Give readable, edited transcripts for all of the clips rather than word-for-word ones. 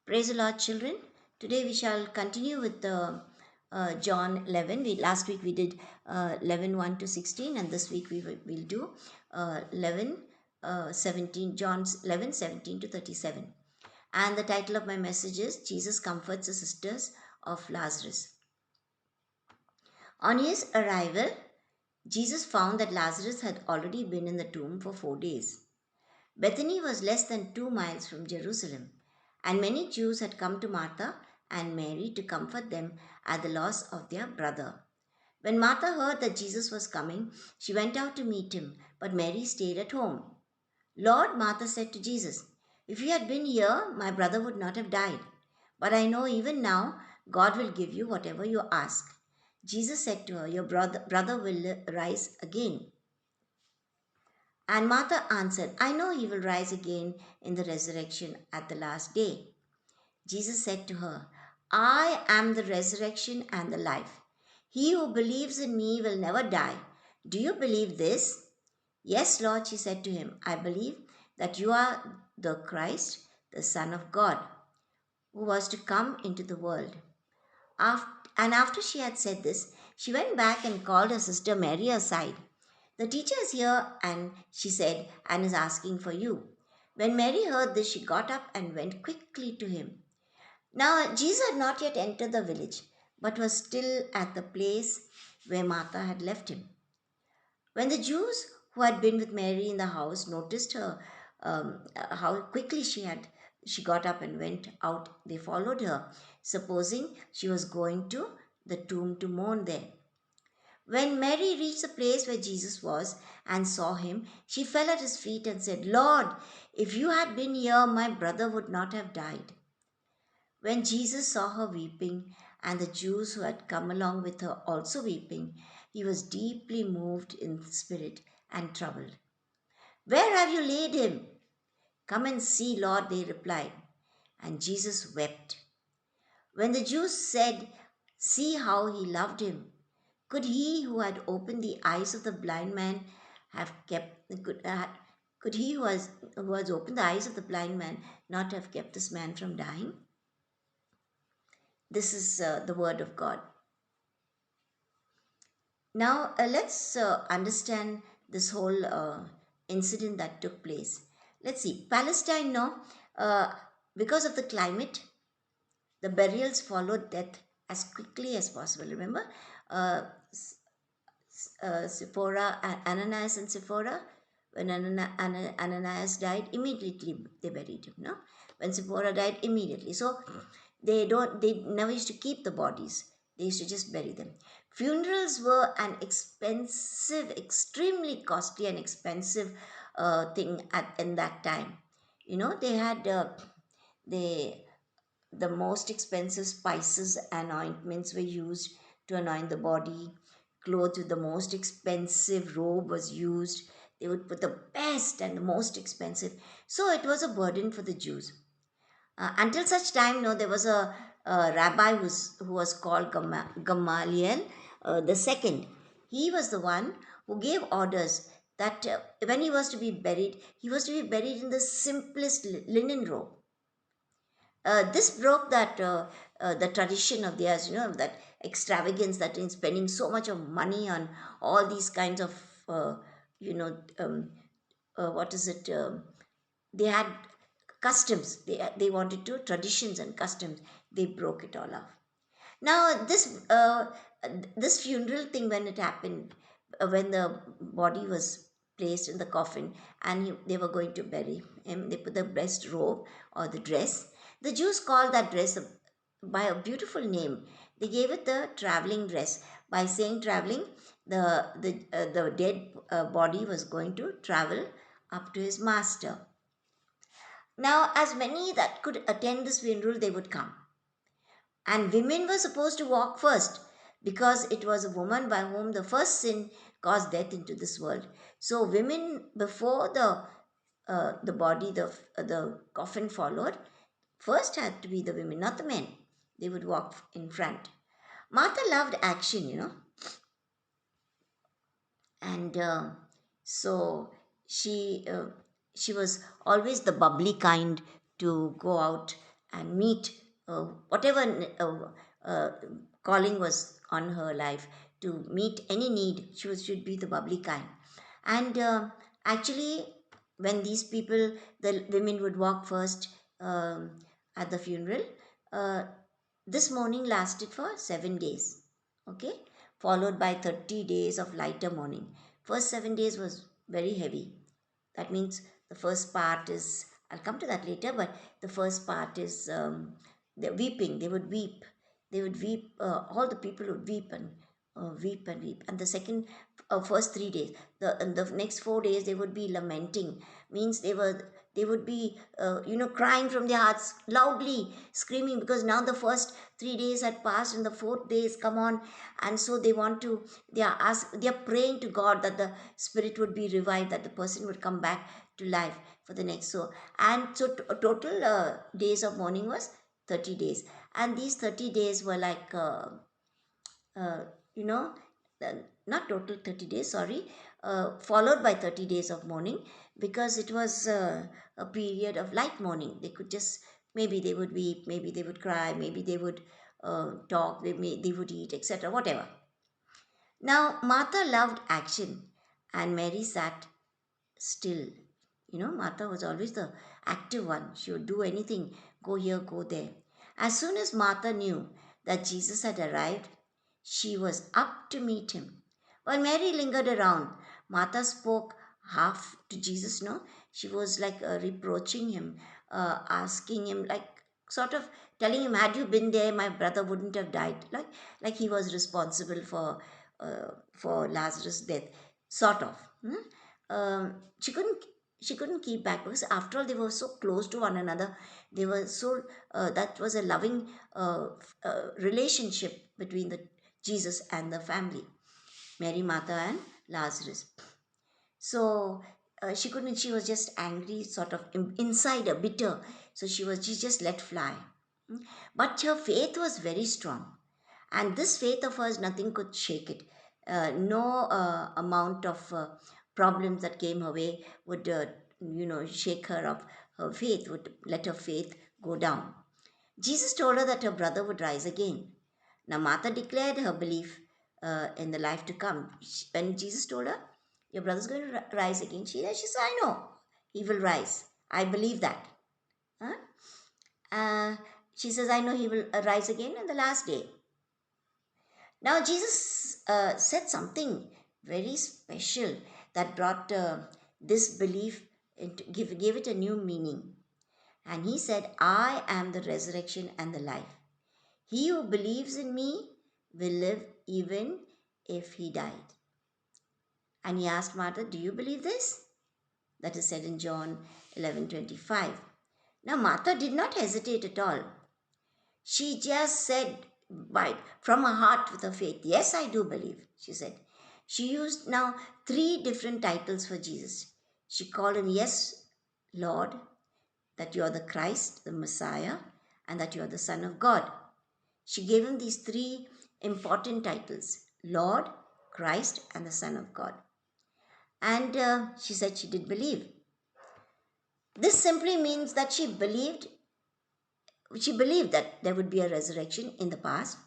Praise the Lord, children. Today we shall continue with John 11. Last week we did 11 1 to 16, and this week we'll do 11 17, John's 11 17 to 37. And the title of my message is Jesus Comforts the Sisters of Lazarus. On his arrival, Jesus found that Lazarus had already been in the tomb for 4 days. Bethany was less than 2 miles from Jerusalem, and many Jews had come to Martha and Mary to comfort them at the loss of their brother. When Martha heard that Jesus was coming, she went out to meet him, but Mary stayed at home. Lord, Martha said to Jesus, if you had been here, my brother would not have died. But I know even now God will give you whatever you ask. Jesus said to her, your brother will rise again. And Martha answered, I know he will rise again in the resurrection at the last day. Jesus said to her, I am the resurrection and the life. He who believes in me will never die. Do you believe this? Yes, Lord, she said to him, I believe that you are the Christ, the Son of God, who was to come into the world. And after she had said this, she went back and called her sister Mary aside. The teacher is here, and she said, and is asking for you. When Mary heard this, she got up and went quickly to him. Now, Jesus had not yet entered the village, but was still at the place where Martha had left him. When the Jews who had been with Mary in the house noticed her, how quickly she got up and went out, they followed her, supposing she was going to the tomb to mourn there. When Mary reached the place where Jesus was and saw him, she fell at his feet and said, Lord, if you had been here, my brother would not have died. When Jesus saw her weeping, and the Jews who had come along with her also weeping, he was deeply moved in spirit and troubled. Where have you laid him? Come and see, Lord, they replied. And Jesus wept. When the Jews said, see how he loved him, could he who had opened the eyes of the blind man have kept, could he who has opened the eyes of the blind man not have kept this man from dying? This is the word of God. Now, let's understand this whole incident that took place. Let's see. Palestine, no, uh, because of the climate, the burials followed death as quickly as possible. Remember, uh, Ananias and Sephora, when Ananias died, immediately they buried him. No, when Sephora died, immediately. So they never used to keep the bodies. They used to just bury them. Funerals were an expensive, extremely costly and expensive thing in that time. You know, they had they the most expensive spices and ointments were used to anoint the body. Clothes with the most expensive robe was used. They would put the best and the most expensive. So it was a burden for the Jews. Until such time, no, there was a rabbi who was called Gamaliel the second. He was the one who gave orders that when he was to be buried, he was to be buried in the simplest linen robe. This broke that the tradition of theirs, you know, that extravagance, that in spending so much of money on all these kinds of you know what is it they had customs, they wanted to traditions and customs. They broke it all off. Now this funeral thing, when it happened, when the body was placed in the coffin, and they were going to bury him, they put the best robe or the dress. The Jews called that dress by a beautiful name. They gave it the traveling dress. By saying traveling, the dead body was going to travel up to his master. Now, as many that could attend this funeral, they would come. And women were supposed to walk first, because it was a woman by whom the first sin caused death into this world. So women, before the body, the coffin followed, first had to be the women, not the men. They would walk in front. Martha loved action, you know, and so she uh, she was always the bubbly kind to go out and meet whatever uh, calling was on her life, to meet any need. Should be the bubbly kind. And actually, when these people, the women would walk first at the funeral, uh, this mourning lasted for 7 days, okay, followed by 30 days of lighter mourning. First 7 days was very heavy. That means the first part is, I'll come to that later, but the first part is the weeping. They would weep. They would weep. All the people would weep and weep and weep. And the second, first 3 days, the next 4 days, they would be lamenting. Means they would be crying from their hearts loudly, screaming, because now the first 3 days had passed and the fourth day is come on, and so they want to, they are praying to God that the spirit would be revived, that the person would come back to life for the next. So, and so total days of mourning was 30 days, and these 30 days were like uh, you know uh, not total 30 days, sorry, followed by 30 days of mourning, because it was a period of light mourning. They could just, maybe they would weep, maybe they would cry, maybe they would talk, they would eat, etc., whatever. Now Martha loved action and Mary sat still. Martha was always the active one. She would do anything, go here, go there. As soon as Martha knew that Jesus had arrived, she was up to meet him. While Mary lingered around, Martha spoke half to Jesus, no? She was like reproaching him, asking him, like sort of telling him, had you been there, my brother wouldn't have died. Like he was responsible for Lazarus' death, sort of. She couldn't keep back, because after all they were so close to one another. They were so that was a loving relationship between the Jesus and the family, Mary, Martha, and Lazarus. So she couldn't. She was just angry, sort of inside, a bitter. So she just let fly. But her faith was very strong, and this faith of hers, nothing could shake it. No amount of problems that came her way would shake her of her faith, would let her faith go down. Jesus told her that her brother would rise again. Now Martha declared her belief in the life to come. When Jesus told her, your brother's going to rise again, she said, I know he will rise, I believe that. Huh? She says, I know he will rise again in the last day. Now, Jesus said something very special that brought this belief into, gave it a new meaning. And he said, I am the resurrection and the life. He who believes in me will live even if he died. And he asked Martha, do you believe this? That is said in John 11:25. Now, Martha did not hesitate at all. She just said, from her heart with her faith, yes, I do believe, she said. She used now 3 different titles for Jesus. She called him, yes, Lord, that you are the Christ, the Messiah, and that you are the Son of God. She gave him these 3 important titles: Lord, Christ, and the Son of God. And she said she did believe. This simply means that she believed that there would be a resurrection in the past,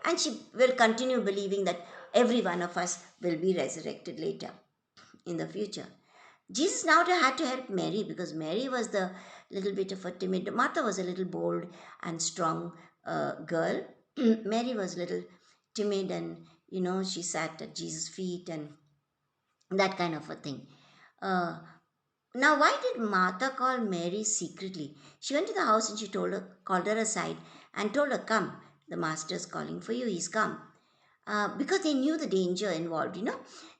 and she will continue believing that every one of us will be resurrected later in the future. Jesus now had to help Mary, because Mary was the little bit of a timid. Martha was a little bold and strong girl. Mary was a little timid, and she sat at Jesus' feet and that kind of a thing. Uh, Now, why did Martha call Mary secretly? She went to the house and she called her aside and told her, come, the master's calling for you, he's come. Because they knew the danger involved,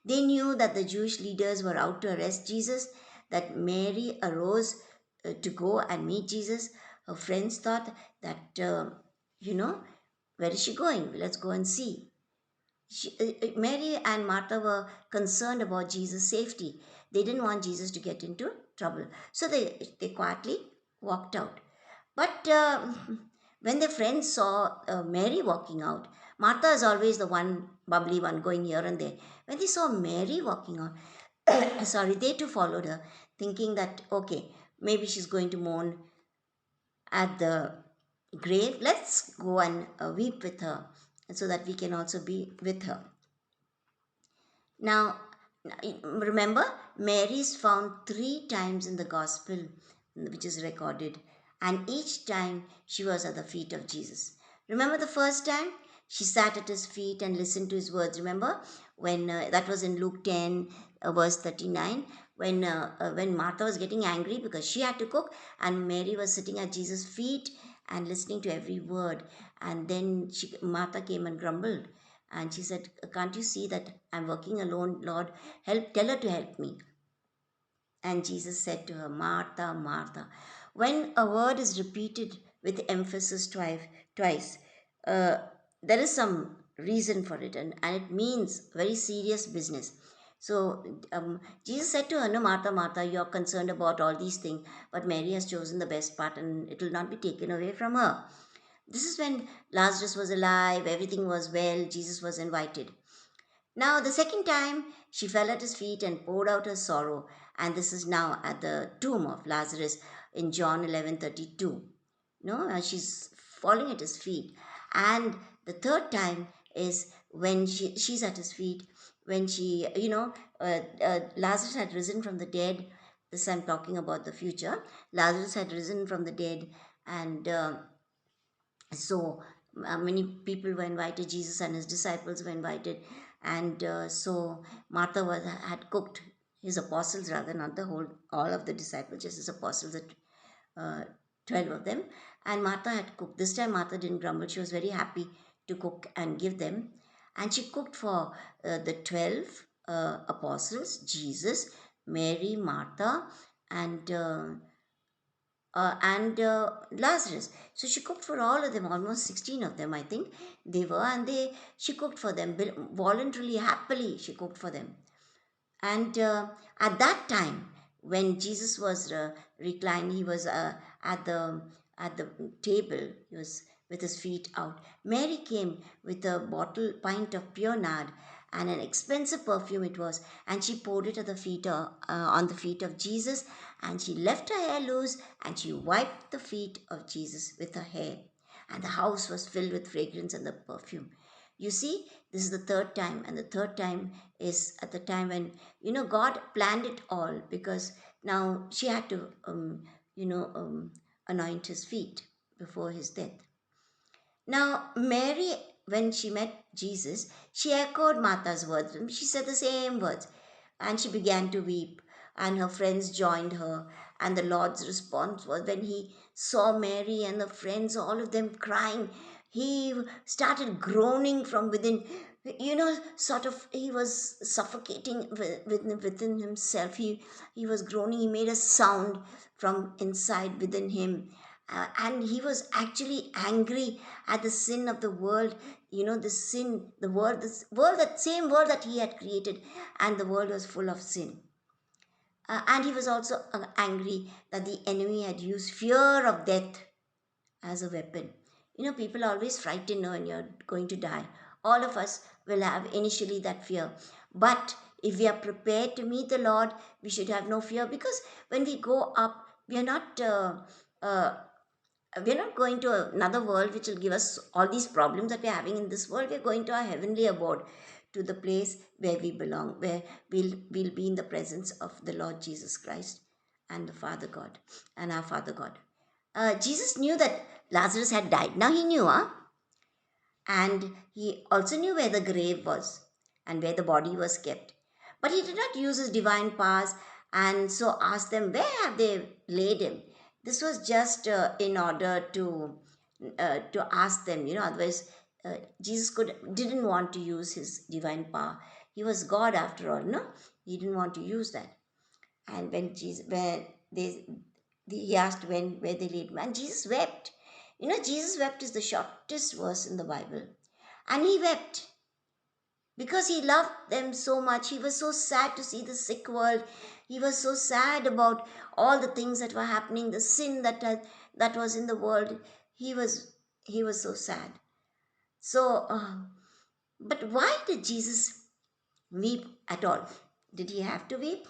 They knew that the Jewish leaders were out to arrest Jesus, that Mary arose to go and meet Jesus. Her friends thought that, where is she going? Let's go and see. Mary and Martha were concerned about Jesus' safety. They didn't want Jesus to get into trouble. So they quietly walked out. But when their friends saw Mary walking out, Martha is always the one, bubbly one, going here and there. When they saw Mary walking out, they too followed her, thinking that, okay, maybe she's going to mourn at the grave, let's go and weep with her so that we can also be with her. Now, remember, Mary is found 3 times in the gospel, which is recorded, and each time she was at the feet of Jesus. Remember the first time? She sat at his feet and listened to his words. Remember when that was in Luke 10, verse 39, when Martha was getting angry because she had to cook, and Mary was sitting at Jesus' feet and listening to every word. And then Martha came and grumbled, and she said, "Can't you see that I'm working alone, Lord? Tell her to help me." And Jesus said to her, "Martha, Martha." When a word is repeated with emphasis twice, uh, there is some reason for it, and it means very serious business. So Jesus said to her, "No, Martha, Martha, you're concerned about all these things, but Mary has chosen the best part, and it will not be taken away from her." This is when Lazarus was alive, everything was well, Jesus was invited. Now, the second time, she fell at his feet and poured out her sorrow, and this is now at the tomb of Lazarus in John 11:32. No, she's falling at his feet. And the third time is when she's at his feet, when Lazarus had risen from the dead. This I'm talking about the future. Lazarus had risen from the dead, and so many people were invited. Jesus and his disciples were invited, and so Martha had cooked, his apostles rather, not the whole all of the disciples, just his apostles, uh, 12 of them. And Martha had cooked. This time Martha didn't grumble. She was very happy to cook and give them, and she cooked for the 12 apostles, Jesus, Mary, Martha, and Lazarus. So she cooked for all of them, almost 16 of them, I think they were, and she cooked for them voluntarily, happily. She cooked for them, and at that time, when Jesus was reclined, he was at the table. He was with his feet out. Mary came with a pint of pure nard, and an expensive perfume it was, and she poured it at the feet on the feet of Jesus, and she left her hair loose, and she wiped the feet of Jesus with her hair, and the house was filled with fragrance and the perfume. You see, this is the third time, and the third time is at the time when God planned it all, because now she had to you know um, anoint his feet before his death. Now, Mary, when she met Jesus, she echoed Martha's words. She said the same words, and she began to weep, and her friends joined her. And the Lord's response was, when he saw Mary and the friends, all of them crying, he started groaning from within. Sort of, he was suffocating within himself. He was groaning. He made a sound from inside within him, and he was actually angry at the sin of the world. The sin, the world, this world, that same world that he had created, and the world was full of sin. And he was also angry that the enemy had used fear of death as a weapon. People are always frightened when you're going to die. All of us will have initially that fear. But if we are prepared to meet the Lord, we should have no fear, because when we go up, we are not. Uh, we're not going to another world which will give us all these problems that we're having in this world. We're going to our heavenly abode, to the place where we belong, where we'll be in the presence of the Lord Jesus Christ and the Father God and our Father God. Jesus knew that Lazarus had died. Now he knew, huh? And he also knew where the grave was and where the body was kept. But he did not use his divine powers, and so asked them, "Where have they laid him?" This was just in order to ask them. Otherwise, Jesus didn't want to use his divine power. He was God after all. No, he didn't want to use that. And when Jesus, where he asked where they laid him, and Jesus wept. Jesus wept is the shortest verse in the Bible, and he wept because he loved them so much. He was so sad to see the sick world. He was so sad about all the things that were happening, the sin that was in the world. He was so sad. So, but why did Jesus weep at all? Did he have to weep?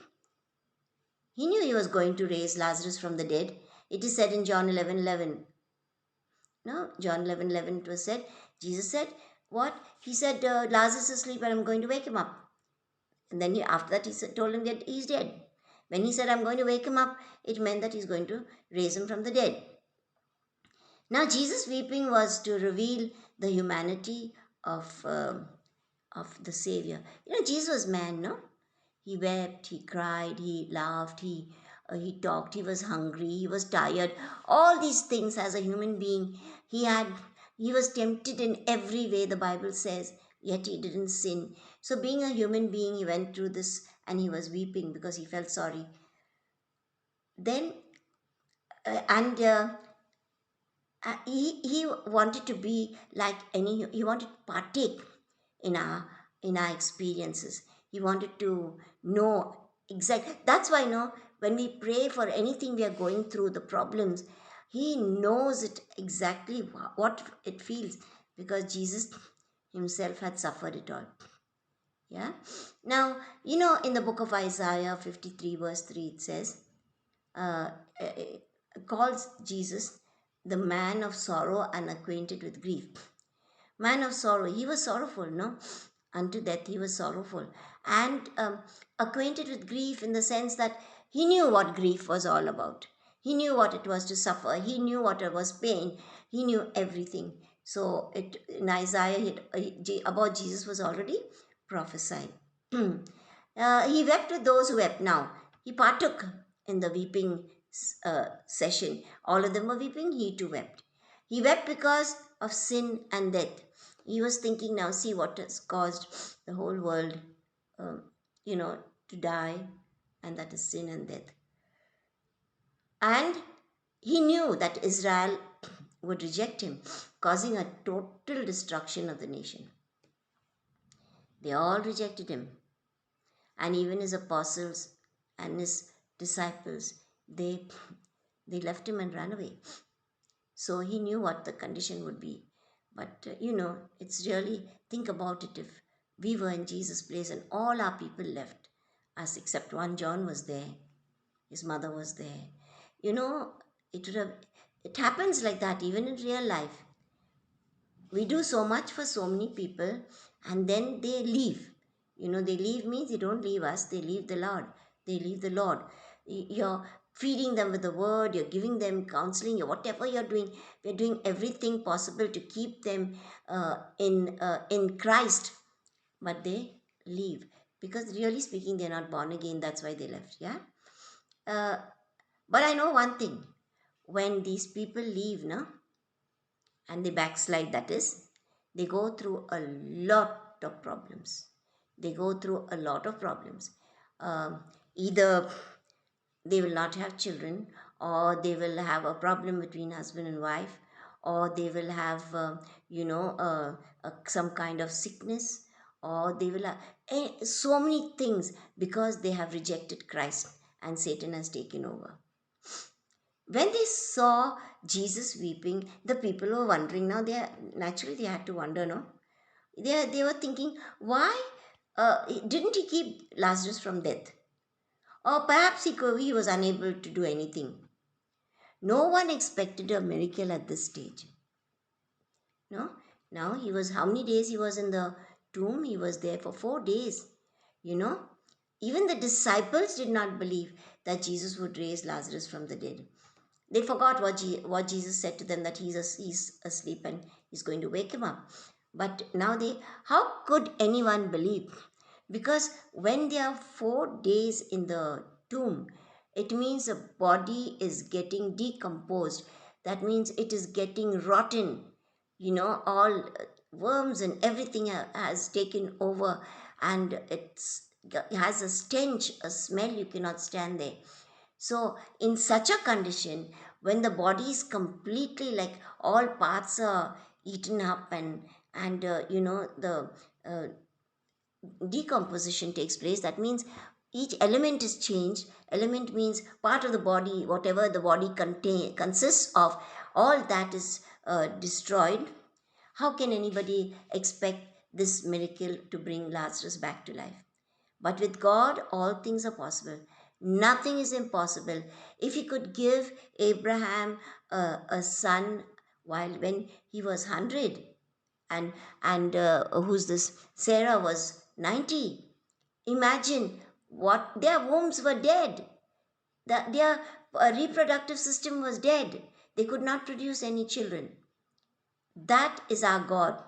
He knew he was going to raise Lazarus from the dead. It is said in John 11:11. No, John 11:11 it was said. Jesus said, what? He said, Lazarus is asleep and I'm going to wake him up. And then after that, told him that he's dead. When he said, I'm going to wake him up, it meant that he's going to raise him from the dead. Now, Jesus weeping was to reveal the humanity of the Savior. Jesus was man, no? He wept, he cried, he laughed, he talked, he was hungry, he was tired. All these things as a human being, he was tempted in every way, the Bible says, yet he didn't sin. So being a human being, he went through this and he was weeping because he felt sorry. Then, and he wanted to be like he wanted to partake in our experiences. He wanted to know exactly. That's why, when we pray for anything we are going through, the problems, he knows it exactly what it feels, because Jesus himself had suffered it all. Yeah. Now, in the book of Isaiah 53 verse 3, it says, uh, calls Jesus the man of sorrow and acquainted with grief. Man of sorrow, he was sorrowful, no? Unto death he was sorrowful. And acquainted with grief in the sense that he knew what grief was all about. He knew what it was to suffer. He knew what it was pain. He knew everything. So in Isaiah, about Jesus was already prophesied. He wept with those who wept. Now, he partook in the weeping session. All of them were weeping. He too wept. He wept because of sin and death. He was thinking, now see what has caused the whole world, um, to die, and that is sin and death. And he knew that Israel would reject him, causing a total destruction of the nation. They all rejected him. And even his apostles and his disciples, they left him and ran away. So he knew what the condition would be. But it's really, think about it, if we were in Jesus' place and all our people left us except one. John was there, his mother was there. It happens like that even in real life. We do so much for so many people and then they leave. They leave means they don't leave us, they leave the Lord. They leave the Lord. You're feeding them with the word, you're giving them counseling, whatever you're doing, we're doing everything possible to keep them in Christ. But they leave because, really speaking, they're not born again. That's why they left. Yeah. But I know one thing: when these people leave, and they backslide, that is, they go through a lot of problems. They go through a lot of problems. Either they will not have children, or they will have a problem between husband and wife, or they will have some kind of sickness, or they will have so many things, because they have rejected Christ and Satan has taken over. When they saw Jesus weeping, the people were wondering. Now they had to wonder, no? They were thinking, why didn't he keep Lazarus from death? Or perhaps he was unable to do anything. No one expected a miracle at this stage. No? Now he was, how many days he was in the tomb? He was there for 4 days. Even the disciples did not believe that Jesus would raise Lazarus from the dead. They forgot what Jesus said to them, that he's asleep and he's going to wake him up. But now how could anyone believe? Because when they are 4 days in the tomb, it means the body is getting decomposed. That means it is getting rotten. All worms and everything has taken over, and it has a stench, a smell, you cannot stand there. So in such a condition, when the body is completely, like, all parts are eaten up, and the decomposition takes place, that means each element is changed. Element means part of the body, whatever the body consists of, all that is destroyed. How can anybody expect this miracle to bring Lazarus back to life? But with God, all things are possible. Nothing is impossible. If he could give Abraham a son while when he was 100, and who's this, Sarah was 90. Imagine what, their wombs were dead, their reproductive system was dead, they could not produce any children. That is our God.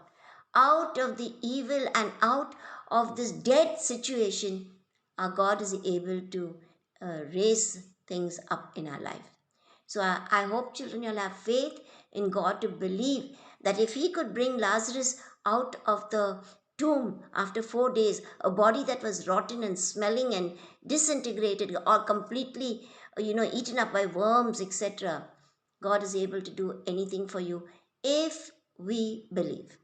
Out of the evil and out of this dead situation, our God is able to raise things up in our life. So I hope, children, you'll have faith in God to believe that if He could bring Lazarus out of the tomb after 4 days, a body that was rotten and smelling and disintegrated or completely, eaten up by worms, etc., God is able to do anything for you if we believe.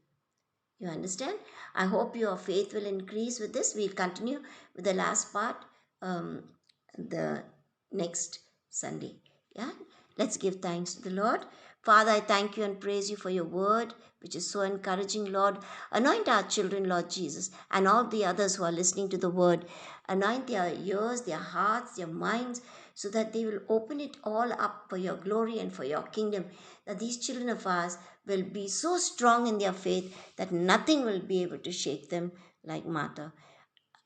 You understand? I hope your faith will increase with this. We'll continue with the last part the next Sunday. Yeah? Let's give thanks to the Lord. Father, I thank you and praise you for your word, which is so encouraging, Lord. Anoint our children, Lord Jesus, and all the others who are listening to the word. Anoint their ears, their hearts, their minds, so that they will open it all up for your glory and for your kingdom. That these children of ours will be so strong in their faith that nothing will be able to shake them, like Martha.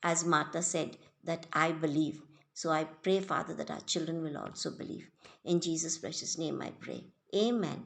As Martha said, that I believe. So I pray, Father, that our children will also believe. In Jesus' precious name I pray. Amen.